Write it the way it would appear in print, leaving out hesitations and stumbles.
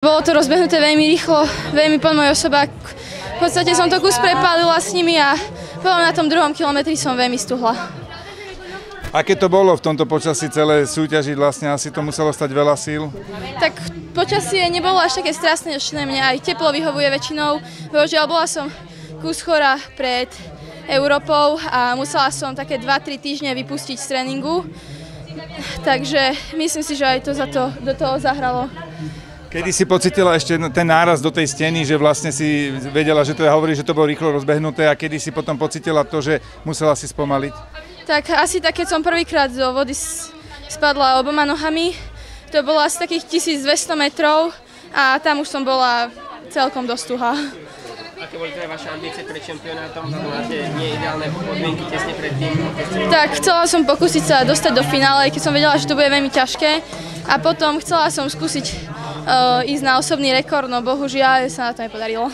Bolo to rozbehnuté veľmi rýchlo, veľmi pod môj osobák. V podstate som to kus prepálila s nimi a potom na tom 2. kilometri som veľmi stuhla. Aké to bolo v tomto počasí celé súťažiť? Vlastne asi to muselo stať veľa síl? Tak počasie nebolo až také strašné, mňa aj teplo vyhovuje väčšinou. Bohužiaľ bola som kus chorá pred Európou a musela som také 2-3 týždne vypustiť z tréningu. Takže myslím si, že aj to do toho zahralo. Kedy si pocítila ešte ten náraz do tej steny, že vlastne si vedela, že to hovorí, že to bolo rýchlo rozbehnuté, a kedy si potom pocítila to, že musela si spomaliť? Tak asi tak, keď som prvýkrát do vody spadla oboma nohami, to bolo asi takých 1200 metrov a tam už som bola celkom dosť tuhá. Aké boli teda vaše ambície pred šampionátom? Máte neideálne podmienky tesne pred tým? Tak chcela som pokúsiť sa dostať do finále, keď som vedela, že to bude veľmi ťažké. A potom chcela som skúsiť ísť na osobný rekord, no bohužiaľ sa na to nepodarilo.